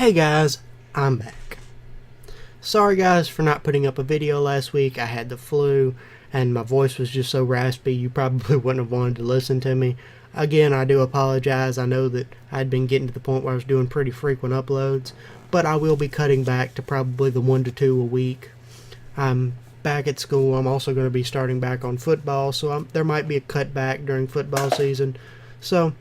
Hey guys, I'm back. Sorry guys for not putting up a video last week. I had the flu and my voice was just so raspy you probably wouldn't have wanted to listen to me. Again, I do apologize. I know that I'd been getting to the point where I was doing pretty frequent uploads, but I will be cutting back to probably the 1 to 2 a week. I'm back at school. I'm also going to be starting back on football, so there might be a cutback during football season. So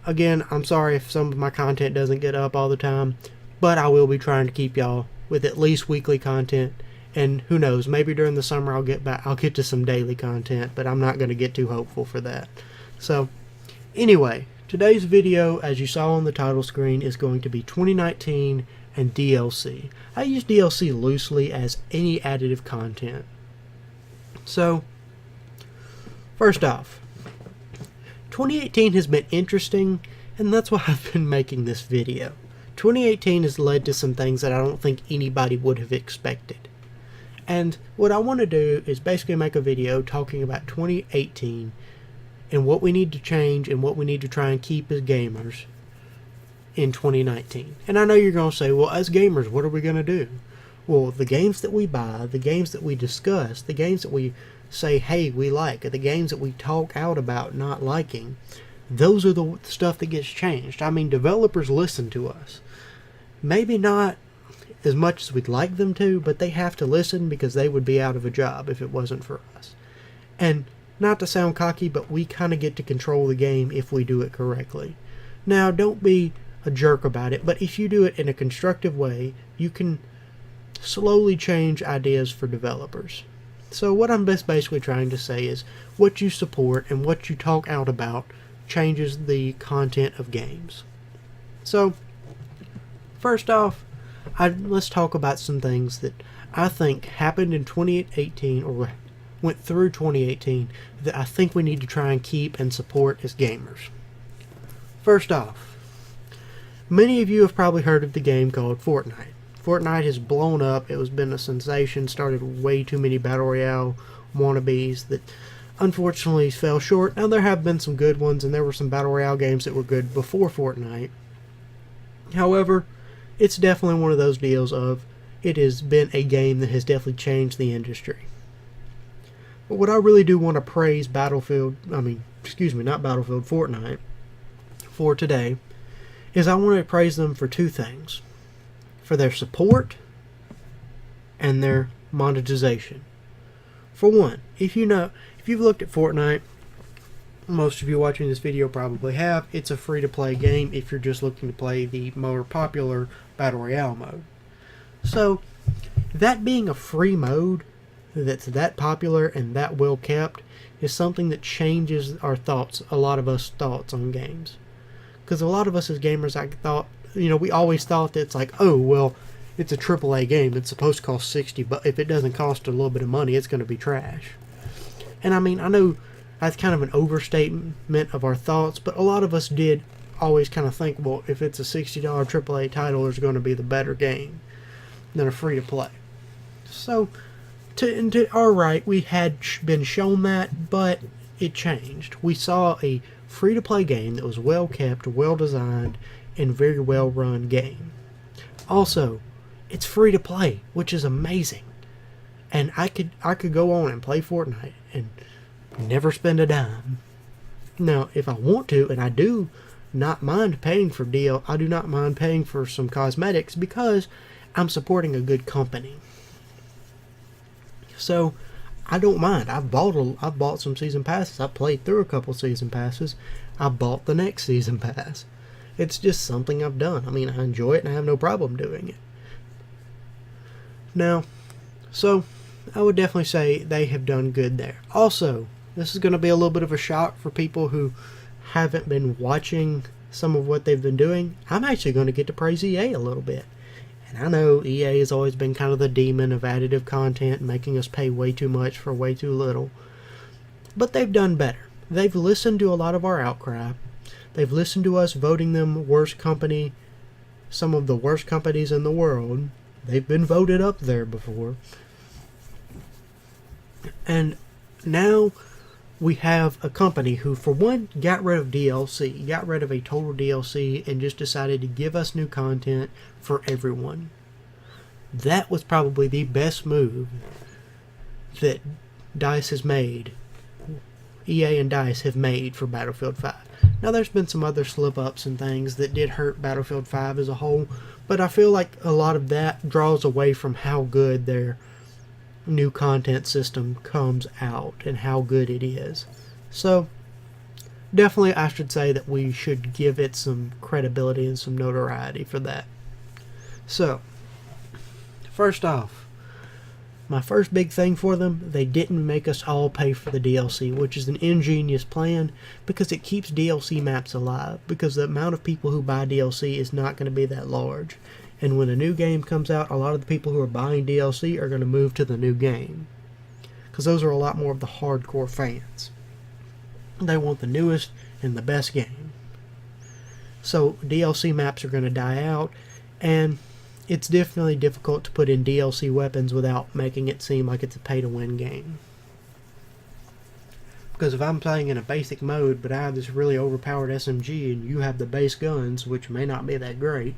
again, I'm sorry if some of my content doesn't get up all the time, but I will be trying to keep y'all with at least weekly content, and who knows, maybe during the summer I'll get to some daily content, but I'm not going to get too hopeful for that. So anyway, today's video, as you saw on the title screen, is going to be 2019 and DLC. I use DLC loosely as any additive content. So first off, 2018 has been interesting, and that's why I've been making this video. 2018 has led to some things that I don't think anybody would have expected. And what I want to do is basically make a video talking about 2018 and what we need to change and what we need to try and keep as gamers in 2019. And I know you're going to say, well, as gamers, what are we going to do? Well, the games that we buy, the games that we discuss, the games that we say, hey, we like, the games that we talk out about not liking, those are the stuff that gets changed. I mean, developers listen to us. Maybe not as much as we'd like them to, but they have to listen because they would be out of a job if it wasn't for us. And not to sound cocky, but we kind of get to control the game if we do it correctly. Now, don't be a jerk about it, but if you do it in a constructive way, you can slowly change ideas for developers. So what I'm basically trying to say is what you support and what you talk out about changes the content of games. So first off, let's talk about some things that I think happened in 2018 or went through 2018 that I think we need to try and keep and support as gamers. First off, many of you have probably heard of the game called Fortnite. Fortnite has blown up. It has been a sensation, started way too many Battle Royale wannabes that unfortunately fell short. Now there have been some good ones, and there were some Battle Royale games that were good before Fortnite. However, it's definitely one of those deals of it has been a game that has definitely changed the industry. But what I really do want to praise Fortnite for today is I want to praise them for two things. For their support and their monetization. For one, if you've looked at Fortnite, most of you watching this video probably have, it's a free-to-play game if you're just looking to play the more popular Battle Royale mode. So, that being a free mode that's that popular and that well kept is something that changes our thoughts, a lot of us thoughts on games. Because a lot of us as gamers, we always thought that it's like, oh, well, it's a AAA game. It's supposed to cost $60, but if it doesn't cost a little bit of money, it's going to be trash. And I mean, I know that's kind of an overstatement of our thoughts, but a lot of us did always kind of think, well, if it's a $60 AAA title, it's going to be the better game than a free-to-play. So, to our right, we had been shown that, but it changed. We saw a free-to-play game that was well-kept, well-designed, and very well-run game. Also, it's free-to-play, which is amazing. And I could go on and play Fortnite and never spend a dime. Now, if I want to, and I do not mind paying for I do not mind paying for some cosmetics because I'm supporting a good company. So, I don't mind. I've bought some season passes. I've played through a couple season passes. I bought the next season pass. It's just something I've done. I mean, I enjoy it and I have no problem doing it. Now, so I would definitely say they have done good there. Also, this is going to be a little bit of a shock for people who haven't been watching some of what they've been doing. I'm actually going to get to praise EA a little bit. And I know EA has always been kind of the demon of additive content, making us pay way too much for way too little. But they've done better. They've listened to a lot of our outcry. They've listened to us voting them worst company, some of the worst companies in the world. They've been voted up there before. And now we have a company who, for one, got rid of DLC, got rid of a total DLC, and just decided to give us new content for everyone. That was probably the best move that DICE has made. EA and DICE have made for Battlefield 5. Now, there's been some other slip-ups and things that did hurt Battlefield 5 as a whole, but I feel like a lot of that draws away from how good their new content system comes out and how good it is. So, definitely I should say that we should give it some credibility and some notoriety for that. So, first off, my first big thing for them, they didn't make us all pay for the DLC, which is an ingenious plan because it keeps DLC maps alive, because the amount of people who buy DLC is not going to be that large. And when a new game comes out, a lot of the people who are buying DLC are going to move to the new game, because those are a lot more of the hardcore fans. They want the newest and the best game. So DLC maps are going to die out, and it's definitely difficult to put in DLC weapons without making it seem like it's a pay-to-win game. Because if I'm playing in a basic mode, but I have this really overpowered SMG, and you have the base guns, which may not be that great,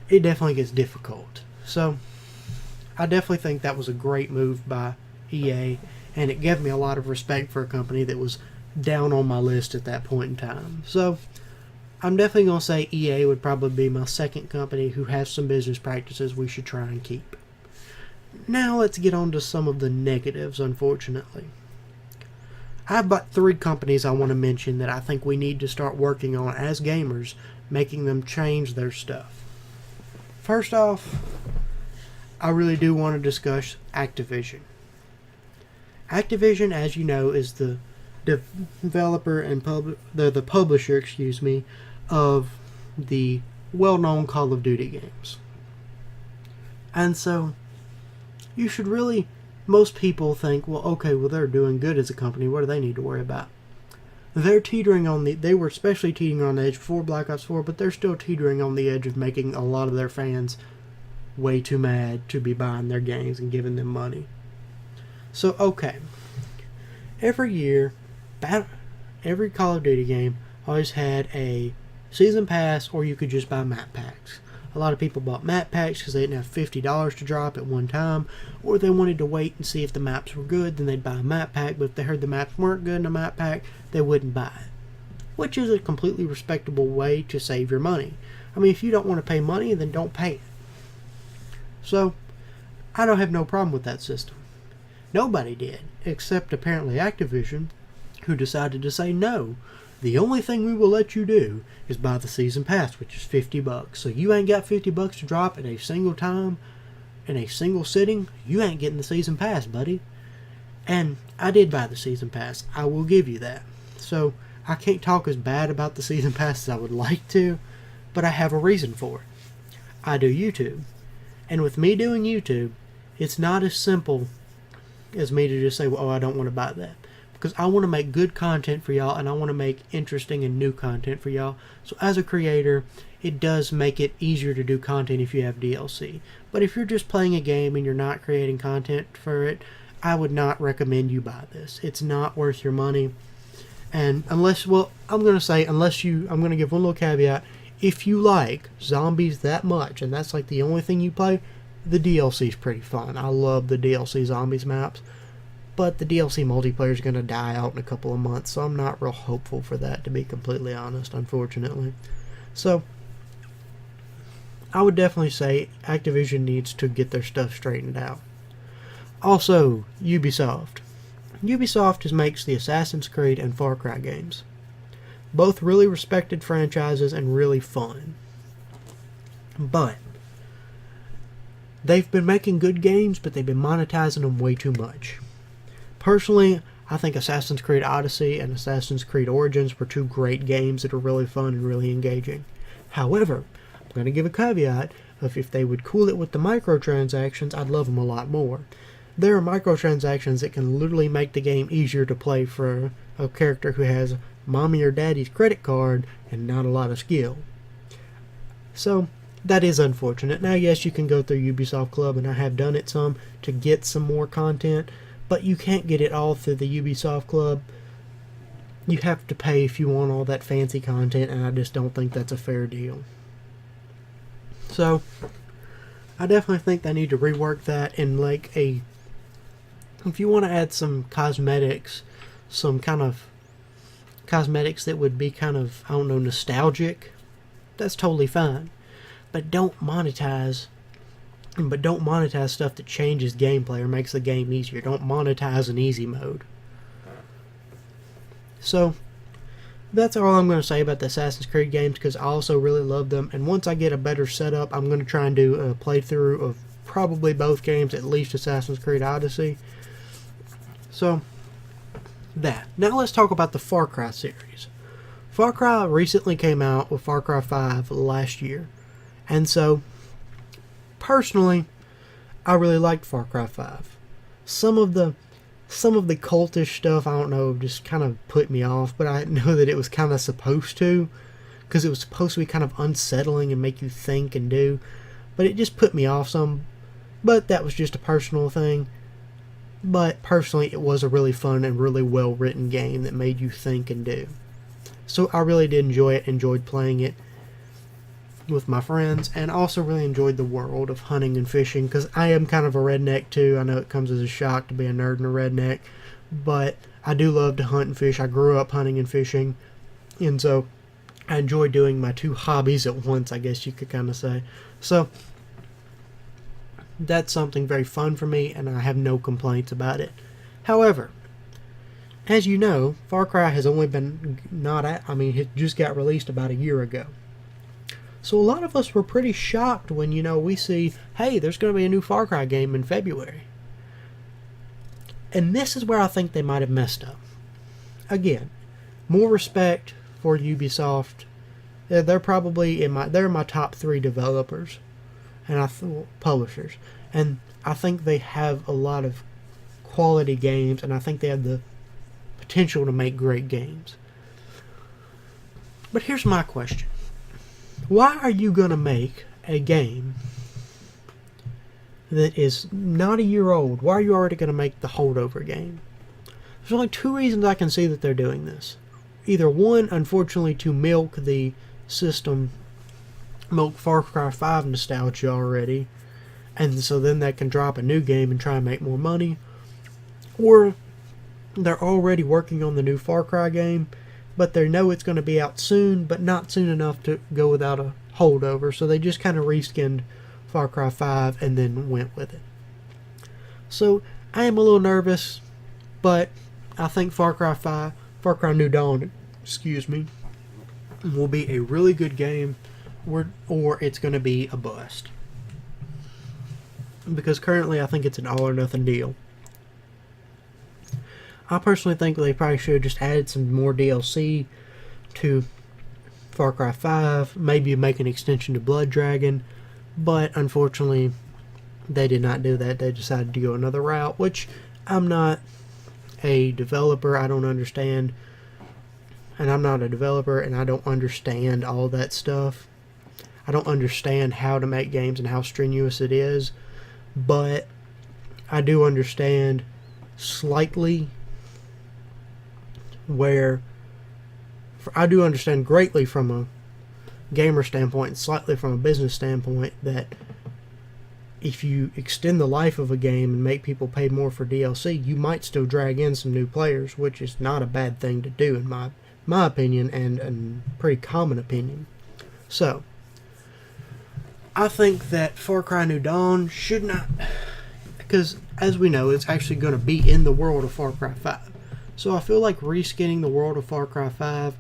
it definitely gets difficult. So, I definitely think that was a great move by EA, and it gave me a lot of respect for a company that was down on my list at that point in time. So, I'm definitely going to say EA would probably be my second company who has some business practices we should try and keep. Now let's get on to some of the negatives, unfortunately. I have about 3 companies I want to mention that I think we need to start working on as gamers, making them change their stuff. First off, I really do want to discuss Activision. Activision, as you know, is the developer and the publisher, of the well-known Call of Duty games. And so, you should really, most people think, well, okay, well, they're doing good as a company, what do they need to worry about? They're teetering on they were especially teetering on the edge before Black Ops 4, but they're still teetering on the edge of making a lot of their fans way too mad to be buying their games and giving them money. So, okay. Every year, every Call of Duty game always had a season pass, or you could just buy map packs. A lot of people bought map packs because they didn't have $50 to drop at one time, or they wanted to wait and see if the maps were good, then they'd buy a map pack, but if they heard the maps weren't good in a map pack, they wouldn't buy it. Which is a completely respectable way to save your money. I mean, if you don't want to pay money, then don't pay it. So, I don't have no problem with that system. Nobody did, except apparently Activision, who decided to say no. The only thing we will let you do is buy the season pass, which is $50. So you ain't got $50 to drop at a single time, in a single sitting, you ain't getting the season pass, buddy. And I did buy the season pass. I will give you that. So I can't talk as bad about the season pass as I would like to, but I have a reason for it. I do YouTube. And with me doing YouTube, it's not as simple as me to just say, well, oh, I don't want to buy that. Because I want to make good content for y'all, and I want to make interesting and new content for y'all. So as a creator, it does make it easier to do content if you have DLC. But if you're just playing a game and you're not creating content for it, I would not recommend you buy this. It's not worth your money. And unless, well, I'm going to give one little caveat. If you like zombies that much, and that's like the only thing you play, the DLC is pretty fun. I love the DLC zombies maps. But the DLC multiplayer is going to die out in a couple of months, so I'm not real hopeful for that, to be completely honest, unfortunately. So, I would definitely say Activision needs to get their stuff straightened out. Also, Ubisoft. Ubisoft makes the Assassin's Creed and Far Cry games. Both really respected franchises and really fun. But they've been making good games, but they've been monetizing them way too much. Personally, I think Assassin's Creed Odyssey and Assassin's Creed Origins were 2 great games that are really fun and really engaging. However, I'm going to give a caveat of if they would cool it with the microtransactions, I'd love them a lot more. There are microtransactions that can literally make the game easier to play for a character who has mommy or daddy's credit card and not a lot of skill. So, that is unfortunate. Now, yes, you can go through Ubisoft Club, and I have done it some to get some more content, but you can't get it all through the Ubisoft Club. You have to pay if you want all that fancy content, and I just don't think that's a fair deal. So, I definitely think they need to rework that and like if you want to add some cosmetics, some kind of cosmetics that would be kind of, I don't know, nostalgic, that's totally fine. But don't monetize stuff that changes gameplay or makes the game easier. Don't monetize an easy mode. So, that's all I'm going to say about the Assassin's Creed games, because I also really love them. And once I get a better setup, I'm going to try and do a playthrough of probably both games, at least Assassin's Creed Odyssey. So, that. Now let's talk about the Far Cry series. Far Cry recently came out with Far Cry 5 last year. And so, personally, I really liked Far Cry 5. Some of the cultish stuff, I don't know, just kind of put me off, but I know that it was kind of supposed to, because it was supposed to be kind of unsettling and make you think and do, but it just put me off some. But that was just a personal thing. But personally, it was a really fun and really well written game that made you think and do. So I really did enjoy it, enjoyed playing it with my friends, and also really enjoyed the world of hunting and fishing, because I am kind of a redneck too. I know it comes as a shock to be a nerd and a redneck, but I do love to hunt and fish. I grew up hunting and fishing, and so I enjoy doing my two hobbies at once, I guess you could kind of say. So that's something very fun for me, and I have no complaints about it. However, as you know, Far Cry has only been it just got released about a year ago. So a lot of us were pretty shocked when, we see, hey, there's going to be a new Far Cry game in February. And this is where I think they might have messed up. Again, more respect for Ubisoft. They're probably they're my top 3 developers and publishers. And I think they have a lot of quality games, and I think they have the potential to make great games. But here's my question. Why are you going to make a game that is not a year old? Why are you already going to make the holdover game? There's only 2 reasons I can see that they're doing this. Either one, unfortunately, to milk the system, milk Far Cry 5 nostalgia already, and so then they can drop a new game and try and make more money. Or they're already working on the new Far Cry game, but they know it's going to be out soon, but not soon enough to go without a holdover. So they just kind of reskinned Far Cry 5 and then went with it. So I am a little nervous, but I think Far Cry New Dawn, will be a really good game, or it's going to be a bust. Because currently I think it's an all or nothing deal. I personally think they probably should have just added some more DLC to Far Cry 5, maybe make an extension to Blood Dragon, but unfortunately they did not do that. They decided to go another route, which I'm not a developer. I don't understand, and I'm not a developer, and I don't understand all that stuff. I don't understand how to make games and how strenuous it is, but I do understand slightly I do understand greatly from a gamer standpoint, slightly from a business standpoint, that if you extend the life of a game and make people pay more for DLC, you might still drag in some new players, which is not a bad thing to do in my opinion, and a pretty common opinion. So I think that Far Cry New Dawn should not, because as we know, it's actually going to be in the world of Far Cry 5. So I feel like reskinning the world of Far Cry 5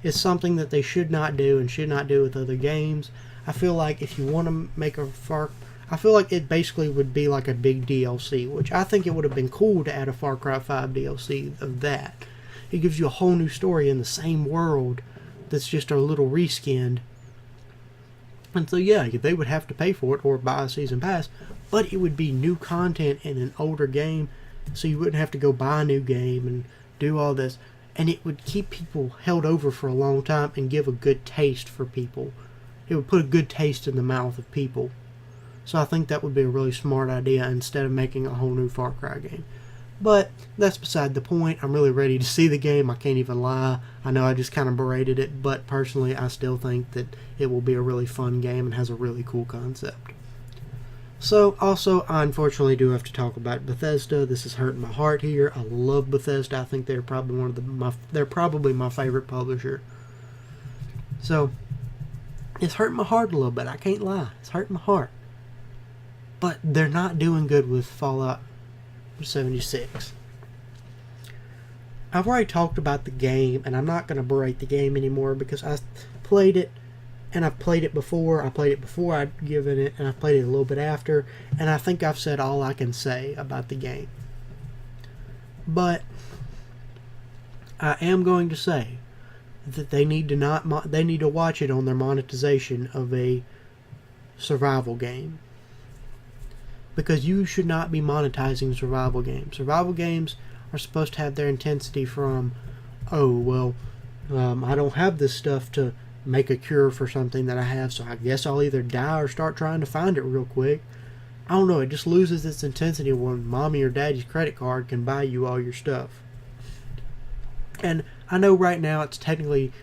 is something that they should not do and should not do with other games. I feel like if you want to make I feel like it basically would be like a big DLC, which I think it would have been cool to add a Far Cry 5 DLC of that. It gives you a whole new story in the same world that's just a little reskinned. And so yeah, they would have to pay for it or buy a season pass, but it would be new content in an older game, so you wouldn't have to go buy a new game and do all this, and it would keep people held over for a long time and give a good taste for people. It would put a good taste in the mouth of people. So I think that would be a really smart idea instead of making a whole new Far Cry game. But that's beside the point. I'm really ready to see the game. I can't even lie. I know I just kind of berated it, but personally I still think that it will be a really fun game and has a really cool concept. So, also, I unfortunately do have to talk about Bethesda. This is hurting my heart here. I love Bethesda. I think they're probably they're probably my favorite publisher. So, it's hurting my heart a little bit. I can't lie. It's hurting my heart. But they're not doing good with Fallout 76. I've already talked about the game, and I'm not going to berate the game anymore because I played it, and I've played it before. I played it before I'd given it, and I've played it a little bit after, and I think I've said all I can say about the game. But I am going to say that they need to watch it on their monetization of a survival game. Because you should not be monetizing survival games. Survival games are supposed to have their intensity from, oh, well, I don't have this stuff to make a cure for something that I have, so I guess I'll either die or start trying to find it real quick. I don't know, it just loses its intensity when mommy or daddy's credit card can buy you all your stuff. And I know right now it's technically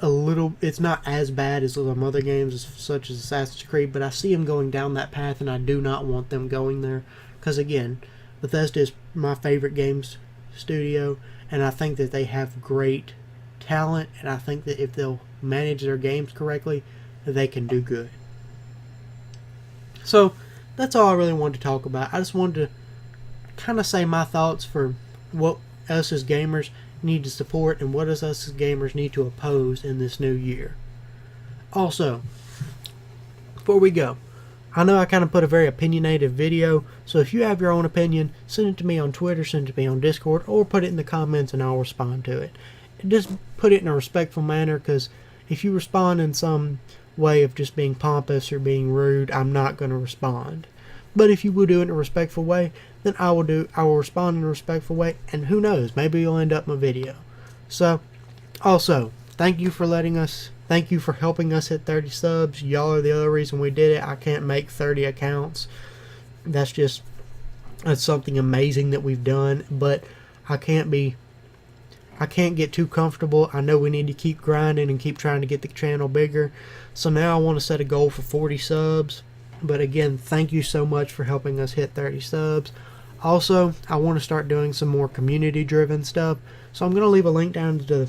it's not as bad as some other games such as Assassin's Creed, but I see them going down that path and I do not want them going there. Because again, Bethesda is my favorite games studio, and I think that they have great talent, and I think that if they'll manage their games correctly, they can do good. So that's all I really wanted to talk about. I just wanted to kind of say my thoughts for what us as gamers need to support and what us as gamers need to oppose in this new year. Also, before we go, I know I kind of put a very opinionated video, so if you have your own opinion, send it to me on Twitter, send it to me on Discord, or put it in the comments and I'll respond to it. Just put it in a respectful manner, because if you respond in some way of just being pompous or being rude, I'm not going to respond. But if you will do it in a respectful way, then I will respond in a respectful way, and who knows, maybe you'll end up my video. So, also, thank you for helping us hit 30 subs. Y'all are the other reason we did it. I can't make 30 accounts. That's something amazing that we've done, but I can't get too comfortable. I know we need to keep grinding and keep trying to get the channel bigger. So now I want to set a goal for 40 subs. But again, thank you so much for helping us hit 30 subs. Also, I want to start doing some more community-driven stuff. So I'm going to leave a link down to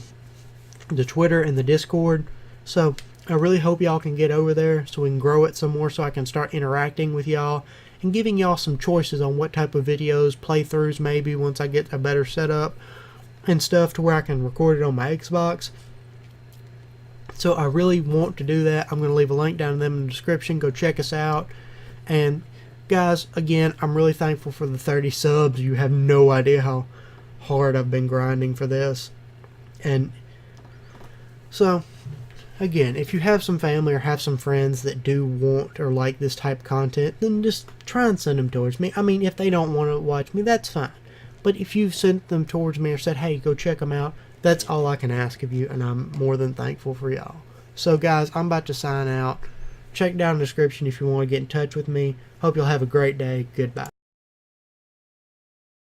the Twitter and the Discord. So I really hope y'all can get over there so we can grow it some more, so I can start interacting with y'all and giving y'all some choices on what type of videos, playthroughs maybe once I get a better setup and stuff to where I can record it on my Xbox. So I really want to do that. I'm going to leave a link down in the description. Go check us out. And guys, again, I'm really thankful for the 30 subs. You have no idea how hard I've been grinding for this. And so, again, if you have some family or have some friends that do want or like this type of content, then just try and send them towards me. I mean, if they don't want to watch me, that's fine. But if you've sent them towards me or said, hey, go check them out, that's all I can ask of you, and I'm more than thankful for y'all. So guys, I'm about to sign out. Check down in the description if you want to get in touch with me. Hope you'll have a great day. Goodbye.